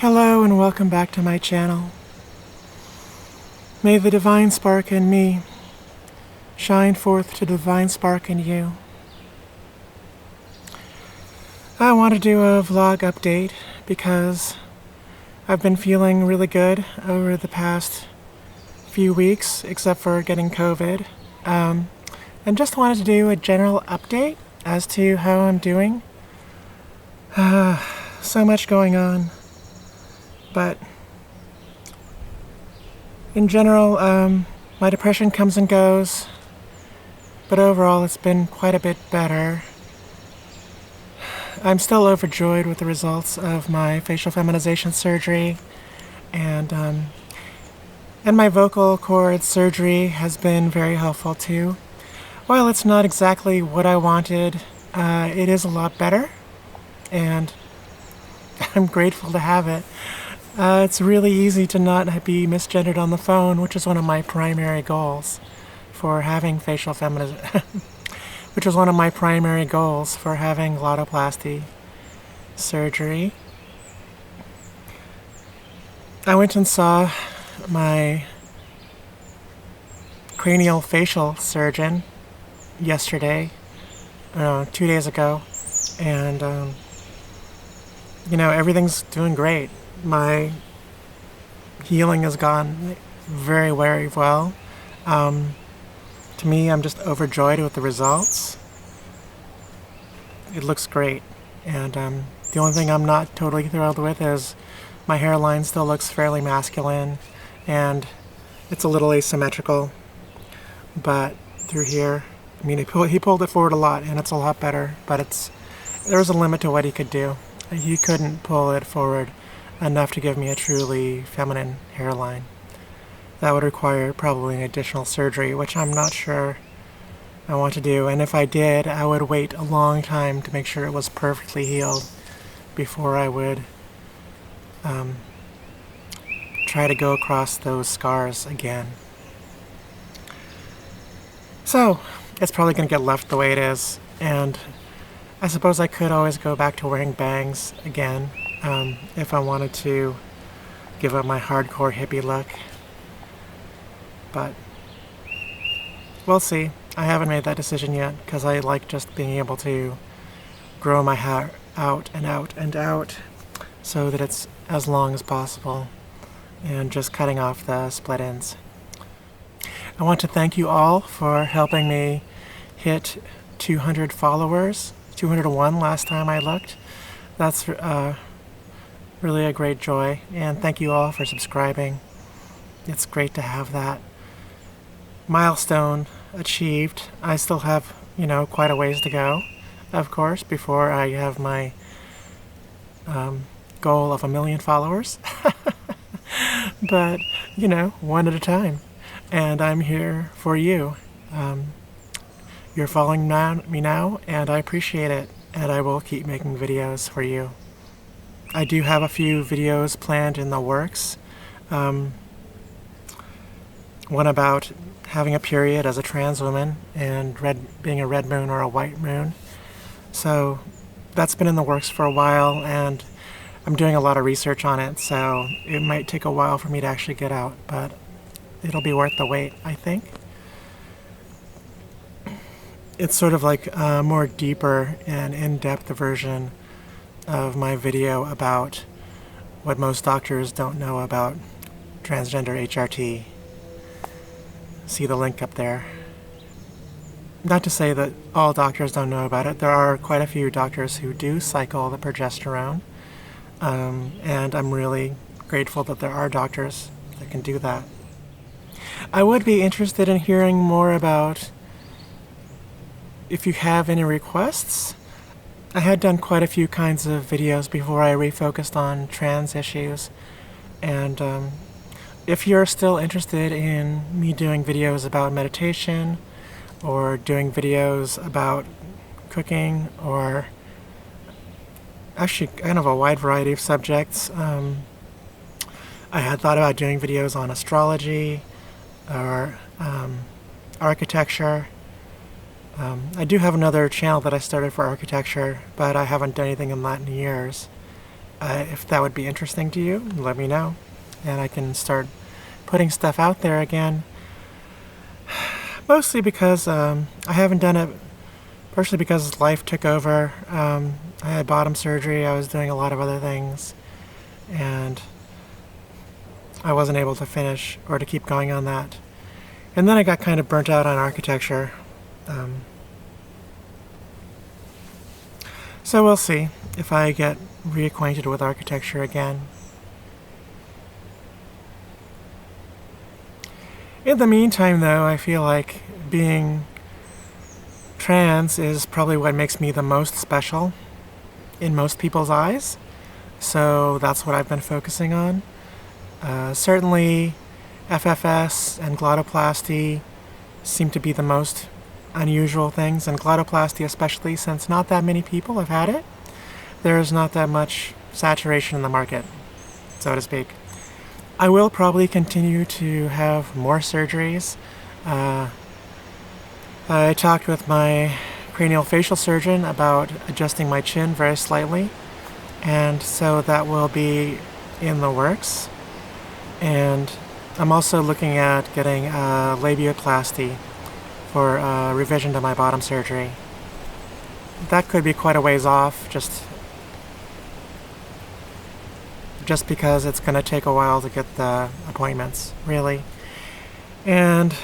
Hello and welcome back to my channel. May the divine spark in me shine forth to the divine spark in you. I want to do a vlog update because I've been feeling really good over the past few weeks, except for getting COVID. And just wanted to do a general update as to how I'm doing. So much going on. But in general, my depression comes and goes, but overall it's been quite a bit better. I'm still overjoyed with the results of my facial feminization surgery, and my vocal cord surgery has been very helpful too. While it's not exactly what I wanted, it is a lot better, and I'm grateful to have it. It's really easy to not be misgendered on the phone, which is one of my primary goals for having facial feminism, which is one of my primary goals for having glottoplasty surgery. I went and saw my cranial facial surgeon yesterday, 2 days ago, and everything's doing great. My healing has gone very, very well. To me, I'm just overjoyed with the results. It looks great. And the only thing I'm not totally thrilled with is my hairline still looks fairly masculine, and it's a little asymmetrical. But through here, I mean, he pulled it forward a lot, and it's a lot better. But there's a limit to what he could do. He couldn't pull it forward enough to give me a truly feminine hairline. That would require probably an additional surgery, which I'm not sure I want to do. And if I did, I would wait a long time to make sure it was perfectly healed before I would try to go across those scars again. So it's probably going to get left the way it is, and I suppose I could always go back to wearing bangs again if I wanted to give up my hardcore hippie look. But we'll see. I haven't made that decision yet because I like just being able to grow my hair out and out and out so that it's as long as possible, and just cutting off the split ends. I want to thank you all for helping me hit 200 followers. 201 last time I looked. That's really a great joy, and thank you all for subscribing. It's great to have that milestone achieved. I still have, quite a ways to go, of course, before I have my goal of 1 million followers. But, one at a time. And I'm here for you. You're following me now, and I appreciate it, and I will keep making videos for you. I do have a few videos planned in the works. One about having a period as a trans woman and being a red moon or a white moon. So that's been in the works for a while, and I'm doing a lot of research on it, so it might take a while for me to actually get out, but it'll be worth the wait, I think. It's sort of like a more deeper and in-depth version of my video about what most doctors don't know about transgender HRT. See the link up there. Not to say that all doctors don't know about it. There are quite a few doctors who do cycle the progesterone, and I'm really grateful that there are doctors that can do that. I would be interested in hearing more about if you have any requests. I had done quite a few kinds of videos before I refocused on trans issues, and if you're still interested in me doing videos about meditation, or doing videos about cooking, or actually kind of a wide variety of subjects, I had thought about doing videos on astrology, or architecture. I do have another channel that I started for architecture, but I haven't done anything in that in years. If that would be interesting to you, let me know, and I can start putting stuff out there again. Mostly because I haven't done it, partially because life took over. I had bottom surgery, I was doing a lot of other things, and I wasn't able to finish or to keep going on that. And then I got kind of burnt out on architecture. So we'll see if I get reacquainted with architecture again. In the meantime, though, I feel like being trans is probably what makes me the most special in most people's eyes. So that's what I've been focusing on. Certainly, FFS and glottoplasty seem to be the most unusual things, and glottoplasty especially, since not that many people have had it. There's not that much saturation in the market, so to speak. I will probably continue to have more surgeries. I talked with my cranial facial surgeon about adjusting my chin very slightly, and so that will be in the works. And I'm also looking at getting a labiaplasty for revision to my bottom surgery. That could be quite a ways off, just because it's going to take a while to get the appointments, really. And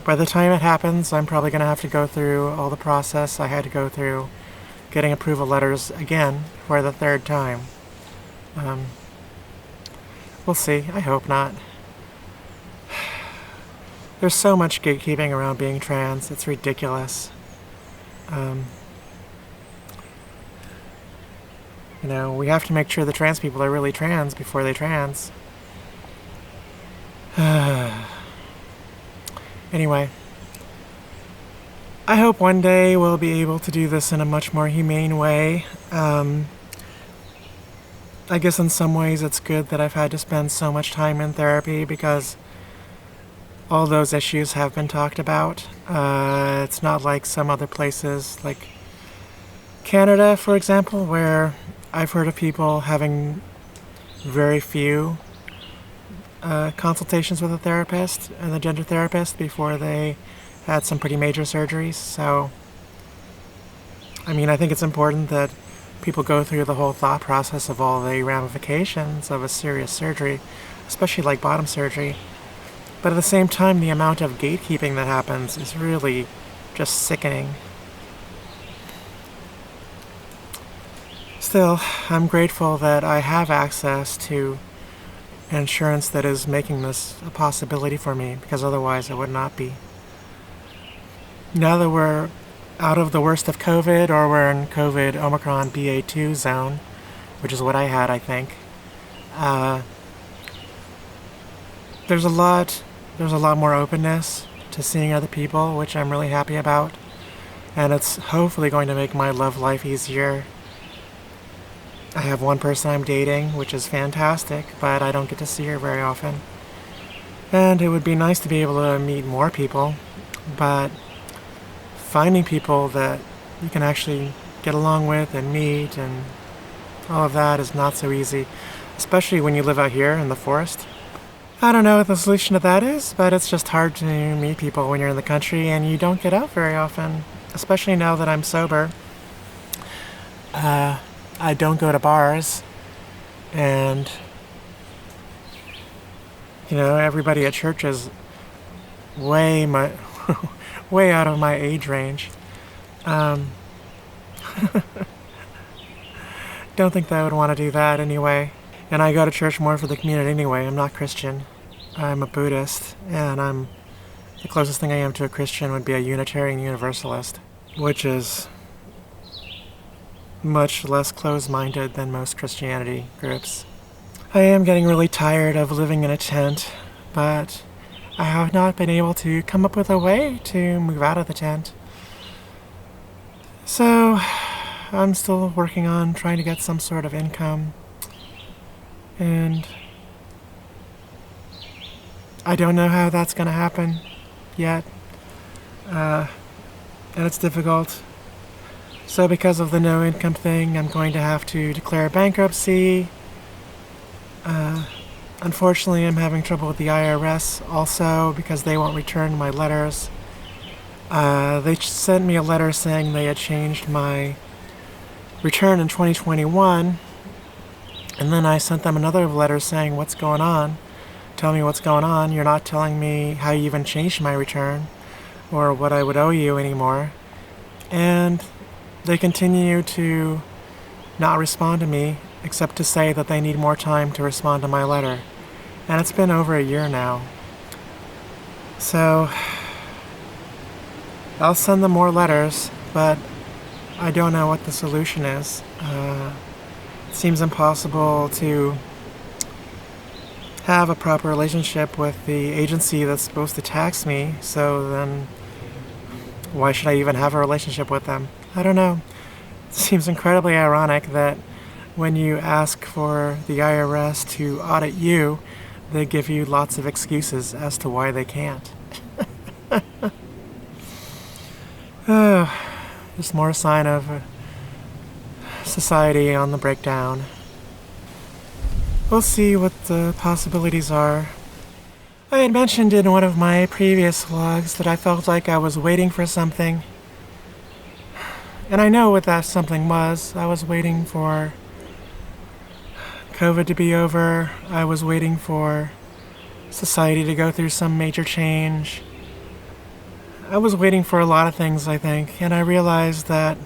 by the time it happens, I'm probably going to have to go through all the process I had to go through getting approval letters again for the third time. We'll see. I hope not. There's so much gatekeeping around being trans. It's ridiculous. We have to make sure the trans people are really trans before they trans. Anyway, I hope one day we'll be able to do this in a much more humane way. I guess in some ways it's good that I've had to spend so much time in therapy because all those issues have been talked about. It's not like some other places, like Canada, for example, where I've heard of people having very few consultations with a therapist and a gender therapist before they had some pretty major surgeries. So, I think it's important that people go through the whole thought process of all the ramifications of a serious surgery, especially like bottom surgery. But at the same time, the amount of gatekeeping that happens is really just sickening. Still, I'm grateful that I have access to insurance that is making this a possibility for me, because otherwise it would not be. Now that we're out of the worst of COVID, or we're in COVID Omicron BA2 zone, which is what I had, I think, there's a lot more openness to seeing other people, which I'm really happy about, and it's hopefully going to make my love life easier. I have one person I'm dating, which is fantastic, but I don't get to see her very often. And it would be nice to be able to meet more people, but finding people that you can actually get along with and meet and all of that is not so easy, especially when you live out here in the forest. I don't know what the solution to that is, but it's just hard to meet people when you're in the country and you don't get out very often, especially now that I'm sober. I don't go to bars, and everybody at church is way out of my age range. Don't think that I would want to do that anyway. And I go to church more for the community anyway. I'm not Christian. I'm a Buddhist, and the closest thing I am to a Christian would be a Unitarian Universalist, which is much less closed-minded than most Christianity groups. I am getting really tired of living in a tent, but I have not been able to come up with a way to move out of the tent. So I'm still working on trying to get some sort of income, and I don't know how that's going to happen yet, and it's difficult. So because of the no income thing, I'm going to have to declare bankruptcy Unfortunately, I'm having trouble with the IRS also because they won't return my letters. They sent me a letter saying they had changed my return in 2021, and then I sent them another letter saying, "What's going on? Tell me what's going on. You're not telling me how you even changed my return or what I would owe you anymore." And they continue to not respond to me except to say that they need more time to respond to my letter. And it's been over a year now. So I'll send them more letters, but I don't know what the solution is. It seems impossible to have a proper relationship with the agency that's supposed to tax me, so then why should I even have a relationship with them? I don't know. It seems incredibly ironic that when you ask for the IRS to audit you, they give you lots of excuses as to why they can't. Just more sign of society on the breakdown. We'll see what the possibilities are. I had mentioned in one of my previous vlogs that I felt like I was waiting for something. And I know what that something was. I was waiting for COVID to be over. I was waiting for society to go through some major change. I was waiting for a lot of things, I think, and I realized that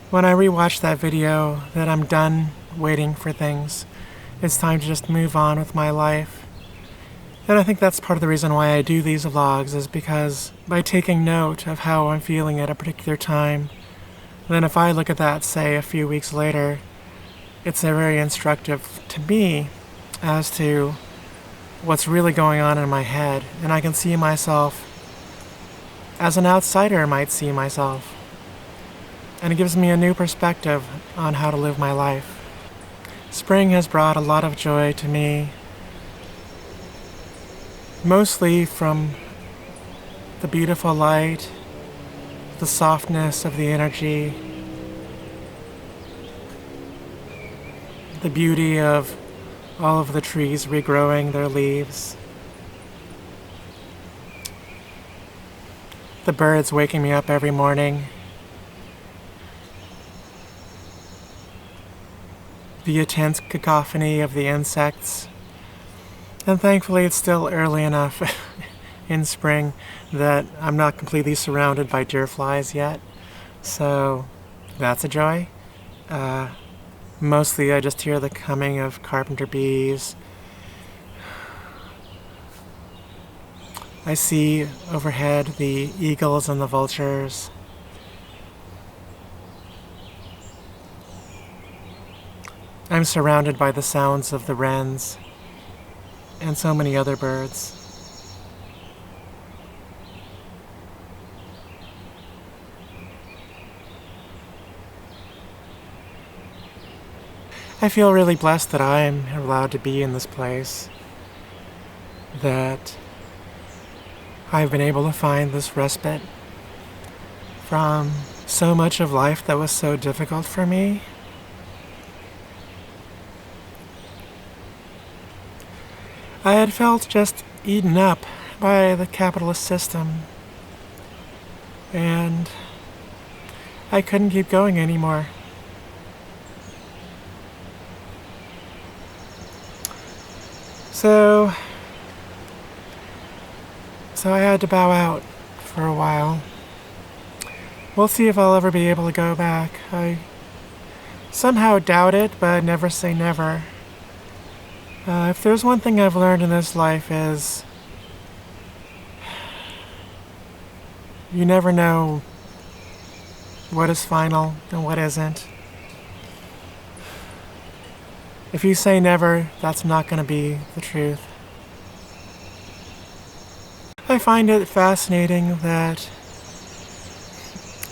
when I rewatched that video that I'm done waiting for things. It's time to just move on with my life. And I think that's part of the reason why I do these vlogs, is because by taking note of how I'm feeling at a particular time, then if I look at that, say, a few weeks later, it's very instructive to me as to what's really going on in my head, and I can see myself as an outsider might see myself. And it gives me a new perspective on how to live my life. Spring has brought a lot of joy to me, mostly from the beautiful light, the softness of the energy, the beauty of all of the trees regrowing their leaves, the birds waking me up every morning, the intense cacophony of the insects. And thankfully it's still early enough in spring that I'm not completely surrounded by deer flies yet. So that's a joy. Mostly I just hear the coming of carpenter bees. I see overhead the eagles and the vultures. I'm surrounded by the sounds of the wrens and so many other birds. I feel really blessed that I'm allowed to be in this place, that I've been able to find this respite from so much of life that was so difficult for me. I had felt just eaten up by the capitalist system, and I couldn't keep going anymore. So I had to bow out for a while. We'll see if I'll ever be able to go back. I somehow doubt it, but never say never. If there's one thing I've learned in this life is you never know what is final and what isn't. If you say never, that's not going to be the truth. I find it fascinating that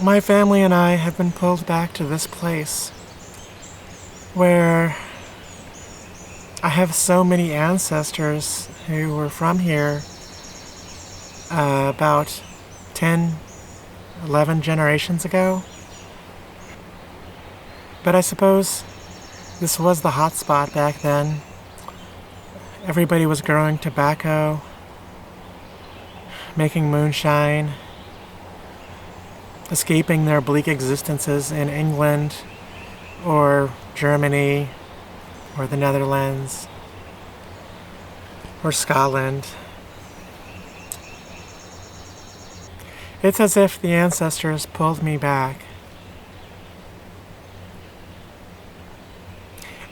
my family and I have been pulled back to this place where I have so many ancestors who were from here about 10, 11 generations ago. But I suppose this was the hot spot back then, everybody was growing tobacco, making moonshine, escaping their bleak existences in England or Germany or the Netherlands or Scotland. It's as if the ancestors pulled me back.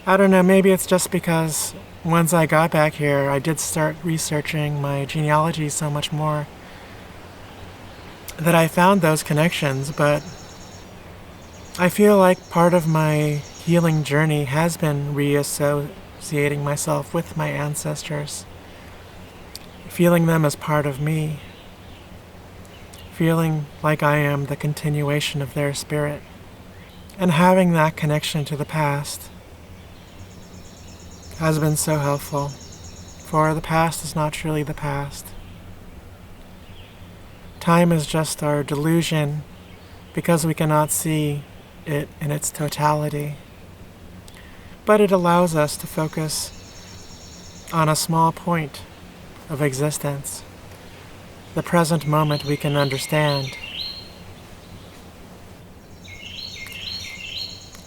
I don't know, maybe it's just because once I got back here, I did start researching my genealogy so much more that I found those connections, but I feel like part of my healing journey has been reassociating myself with my ancestors, feeling them as part of me, feeling like I am the continuation of their spirit, and having that connection to the past has been so helpful, for the past is not truly the past. Time is just our delusion because we cannot see it in its totality. But it allows us to focus on a small point of existence, the present moment we can understand.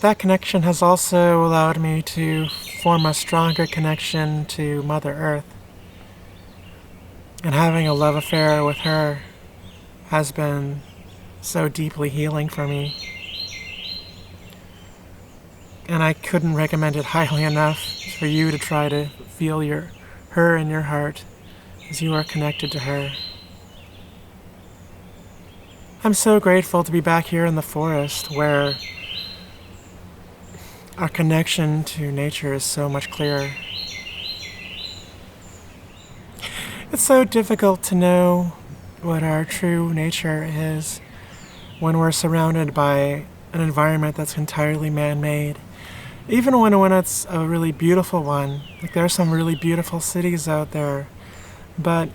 That connection has also allowed me to form a stronger connection to Mother Earth. And having a love affair with her has been so deeply healing for me. And I couldn't recommend it highly enough for you to try to feel her in your heart as you are connected to her. I'm so grateful to be back here in the forest where our connection to nature is so much clearer. It's so difficult to know what our true nature is when we're surrounded by an environment that's entirely man-made. Even when it's a really beautiful one, like there are some really beautiful cities out there, but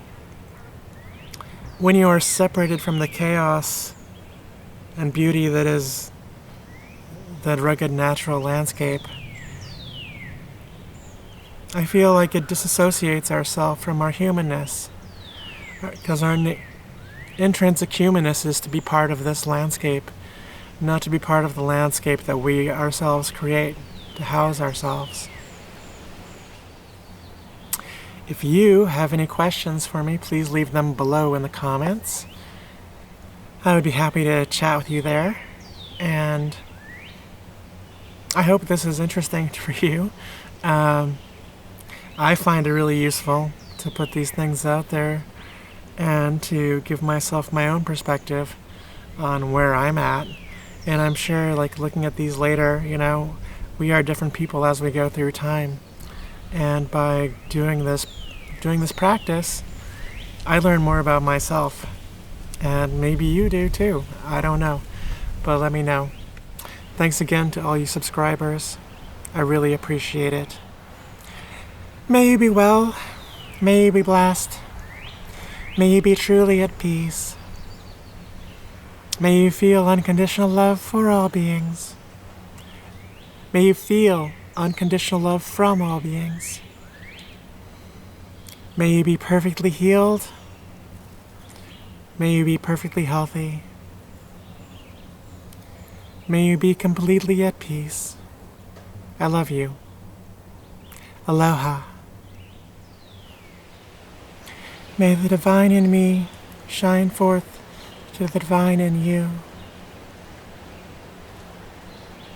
when you are separated from the chaos and beauty that is that rugged natural landscape, I feel like it disassociates ourselves from our humanness, because our intrinsic humanness is to be part of this landscape, not to be part of the landscape that we ourselves create to house ourselves. If you have any questions for me, please leave them below in the comments. I would be happy to chat with you there, and I hope this is interesting for you. I find it really useful to put these things out there and to give myself my own perspective on where I'm at. And I'm sure, like, looking at these later, we are different people as we go through time. And by doing this practice, I learn more about myself. And maybe you do too. I don't know. But let me know. Thanks again to all you subscribers. I really appreciate it. May you be well. May you be blessed. May you be truly at peace. May you feel unconditional love for all beings. May you feel unconditional love from all beings. May you be perfectly healed. May you be perfectly healthy. May you be completely at peace. I love you. Aloha. May the divine in me shine forth to the divine in you.